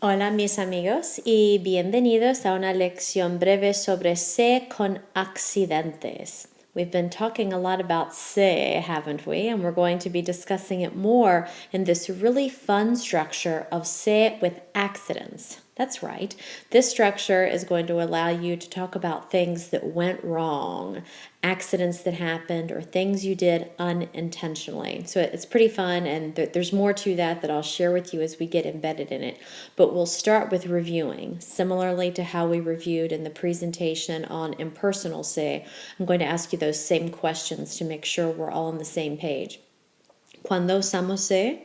Hola mis amigos y bienvenidos a una lección breve sobre sé con accidentes. We've been talking a lot about sé, haven't we? And we're going to be discussing it more in this really fun structure of sé with accidents. That's right. This structure is going to allow you to talk about things that went wrong, accidents that happened, or things you did unintentionally. So it's pretty fun, and there's more to that I'll share with you as we get embedded in it. But we'll start with reviewing. Similarly to how we reviewed in the presentation on impersonal sé, I'm going to ask you those same questions to make sure we're all on the same page. Cuando usamos sé,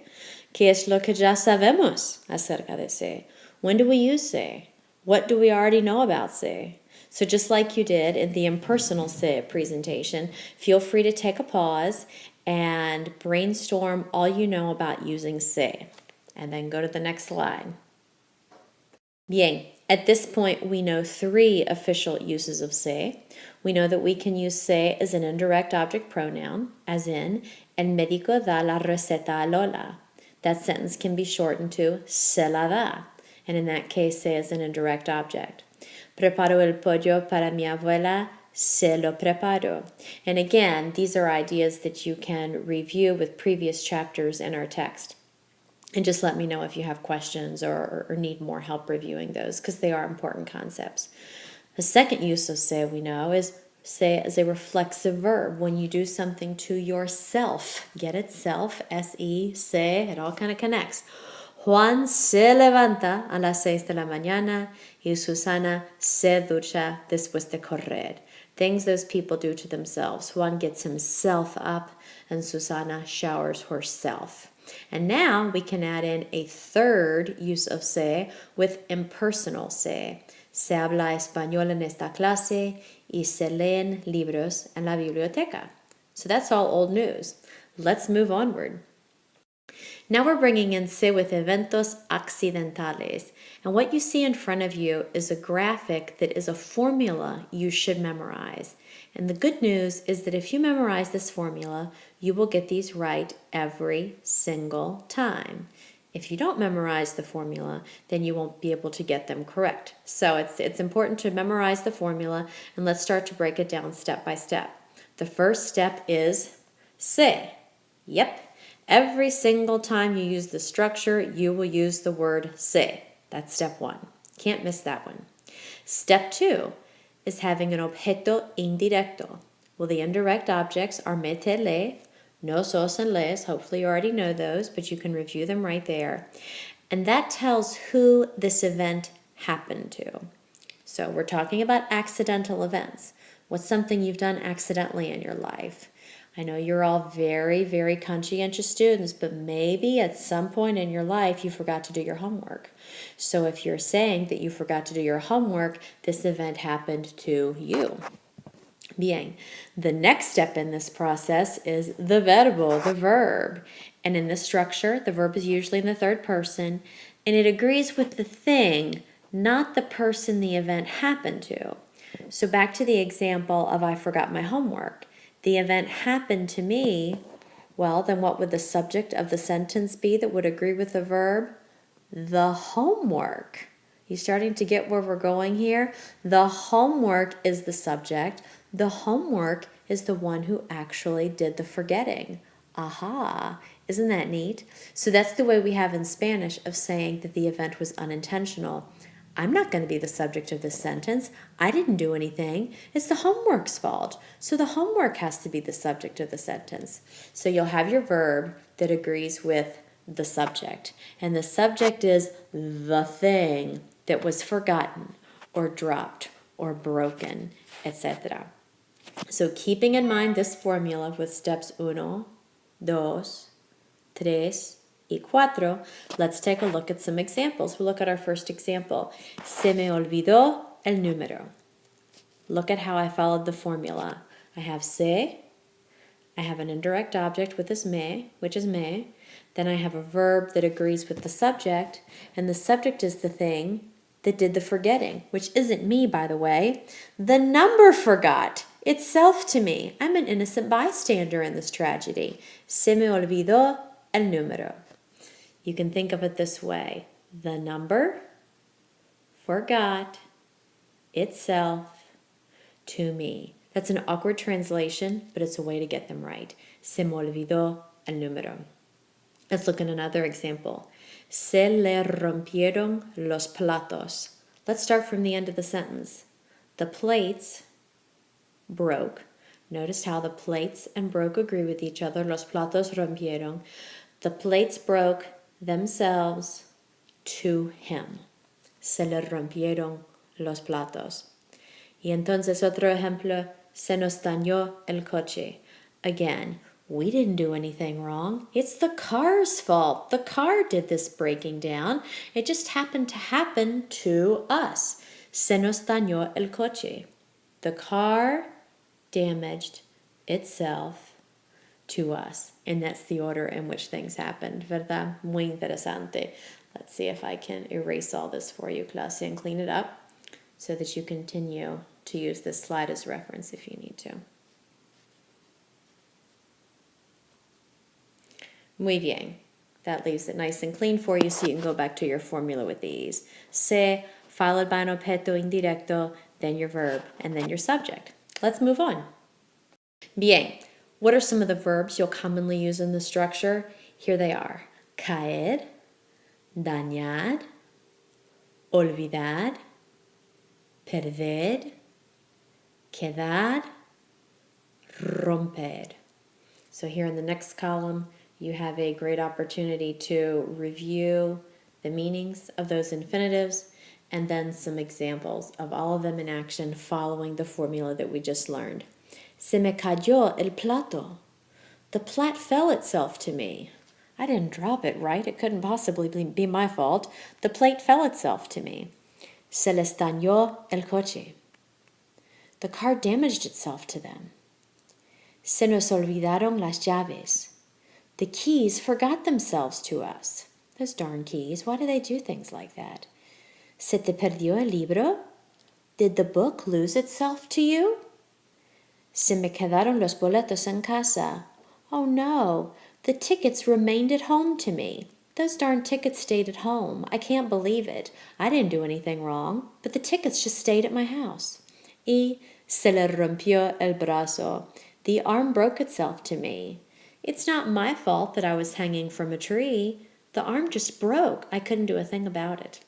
¿qué es lo que ya sabemos acerca de sé? When do we use sé? What do we already know about sé? So just like you did in the impersonal sé presentation, feel free to take a pause and brainstorm all you know about using sé. And then go to the next slide. Bien, at this point we know 3 official uses of sé. We know that we can use sé as an indirect object pronoun, as in, el médico da la receta a Lola. That sentence can be shortened to se la da, and in that case sé is an indirect object. Preparo el pollo para mi abuela, se lo preparo. And again, these are ideas that you can review with previous chapters in our text. And just let me know if you have questions or need more help reviewing those, because they are important concepts. The second use of sé we know is sé as a reflexive verb. When you do something to yourself, get it? Self, S-E, sé, it all kind of connects. Juan se levanta a las 6 de la mañana y Susana se ducha después de correr. Things those people do to themselves. Juan gets himself up and Susana showers herself. And now we can add in a third use of sé with impersonal sé. Se habla español en esta clase y se leen libros en la biblioteca. So that's all old news. Let's move onward. Now we're bringing in sé with eventos accidentales. And what you see in front of you is a graphic that is a formula you should memorize. And the good news is that if you memorize this formula, you will get these right every single time. If you don't memorize the formula, then you won't be able to get them correct. So it's important to memorize the formula, and let's start to break it down step by step. The first step is sé. Yep. Every single time you use the structure, you will use the word sé. That's step 1. Can't miss that one. Step 2 is having an objeto indirecto. Well, the indirect objects are me, te, le, nos, os, and les. Hopefully you already know those, but you can review them right there. And that tells who this event happened to. So we're talking about accidental events. What's something you've done accidentally in your life? I know you're all very, very conscientious students, but maybe at some point in your life you forgot to do your homework. So if you're saying that you forgot to do your homework, this event happened to you. Bien. The next step in this process is the verbo, the verb. And in this structure, the verb is usually in the third person, and it agrees with the thing, not the person the event happened to. So back to the example of I forgot my homework. The event happened to me. Well, then what would the subject of the sentence be that would agree with the verb? The homework. You starting to get where we're going here? The homework is the subject. The homework is the one who actually did the forgetting. Aha, isn't that neat? So that's the way we have in Spanish of saying that the event was unintentional. I'm not going to be the subject of this sentence. I didn't do anything. It's the homework's fault. So the homework has to be the subject of the sentence. So you'll have your verb that agrees with the subject. And the subject is the thing that was forgotten or dropped or broken, etc. So keeping in mind this formula with steps 1, 2, 3, y 4, let's take a look at some examples. We'll look at our first example. Se me olvidó el número. Look at how I followed the formula. I have se, I have an indirect object with this me, which is me. Then I have a verb that agrees with the subject, and the subject is the thing that did the forgetting, which isn't me, by the way. The number forgot itself to me. I'm an innocent bystander in this tragedy. Se me olvidó el número. You can think of it this way. The number forgot itself to me. That's an awkward translation, but it's a way to get them right. Se me olvidó el número. Let's look at another example. Se le rompieron los platos. Let's start from the end of the sentence. The plates broke. Notice how the plates and broke agree with each other. Los platos rompieron. The plates broke themselves to him. Se le rompieron los platos. Y entonces otro ejemplo, se nos dañó el coche. Again, we didn't do anything wrong. It's the car's fault. The car did this breaking down. It just happened to happen to us. Se nos dañó el coche. The car damaged itself to us. And that's the order in which things happened, ¿verdad? Muy interesante. Let's see if I can erase all this for you, clase, and clean it up so that you continue to use this slide as reference if you need to. Muy bien. That leaves it nice and clean for you so you can go back to your formula with these. Se, followed by an objeto indirecto, then your verb, and then your subject. Let's move on. Bien. What are some of the verbs you'll commonly use in the structure? Here they are. Caer, dañar, olvidar, perder, quedar, romper. So here in the next column, you have a great opportunity to review the meanings of those infinitives and then some examples of all of them in action following the formula that we just learned. Se me cayó el plato. The plate fell itself to me. I didn't drop it, right? It couldn't possibly be my fault. The plate fell itself to me. Se les dañó el coche. The car damaged itself to them. Se nos olvidaron las llaves. The keys forgot themselves to us. Those darn keys. Why do they do things like that? Se te perdió el libro? Did the book lose itself to you? Se me quedaron los boletos en casa. Oh no, the tickets remained at home to me. Those darn tickets stayed at home. I can't believe it. I didn't do anything wrong, but the tickets just stayed at my house. Y se le rompió el brazo. The arm broke itself to me. It's not my fault that I was hanging from a tree. The arm just broke. I couldn't do a thing about it.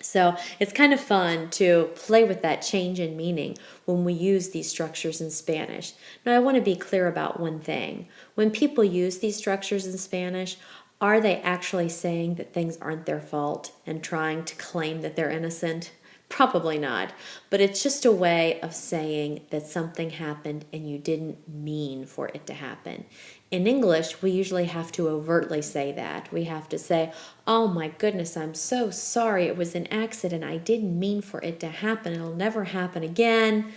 So it's kind of fun to play with that change in meaning when we use these structures in Spanish. Now, I want to be clear about one thing. When people use these structures in Spanish, are they actually saying that things aren't their fault and trying to claim that they're innocent? Probably not. But it's just a way of saying that something happened and you didn't mean for it to happen. In English, we usually have to overtly say that. We have to say, oh my goodness, I'm so sorry. It was an accident. I didn't mean for it to happen. It'll never happen again.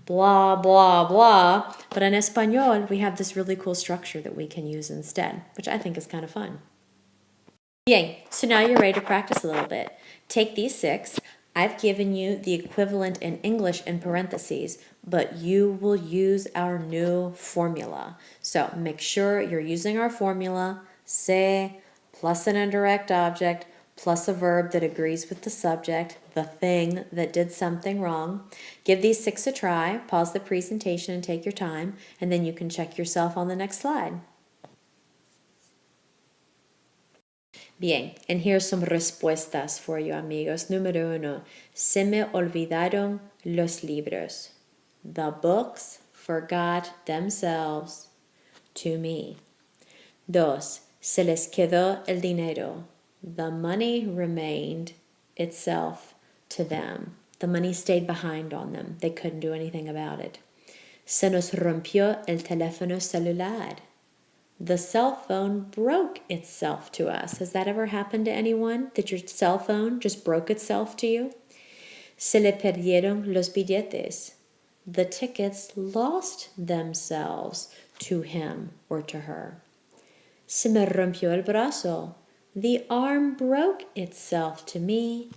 Blah, blah, blah. But in Espanol, we have this really cool structure that we can use instead, which I think is kind of fun. Bien, so now you're ready to practice a little bit. Take these 6. I've given you the equivalent in English in parentheses, but you will use our new formula. So make sure you're using our formula, se plus an indirect object plus a verb that agrees with the subject, the thing that did something wrong. Give these 6 a try, pause the presentation and take your time, and then you can check yourself on the next slide. Bien, and here's some respuestas for you, amigos. Número 1, se me olvidaron los libros. The books forgot themselves to me. 2, se les quedó el dinero. The money remained itself to them. The money stayed behind on them. They couldn't do anything about it. Se nos rompió el teléfono celular. The cell phone broke itself to us. Has that ever happened to anyone? That your cell phone just broke itself to you? Se le perdieron los billetes. The tickets lost themselves to him or to her. Se me rompió el brazo. The arm broke itself to me.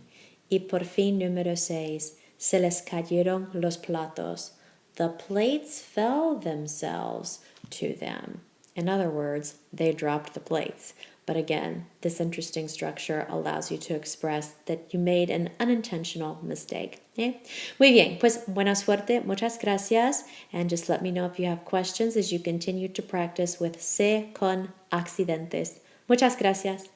Y por fin, número 6, se les cayeron los platos. The plates fell themselves to them. In other words, they dropped the plates. But again, this interesting structure allows you to express that you made an unintentional mistake. ¿Eh? Muy bien, pues buena suerte, muchas gracias, and just let me know if you have questions as you continue to practice with sé con accidentes. Muchas gracias.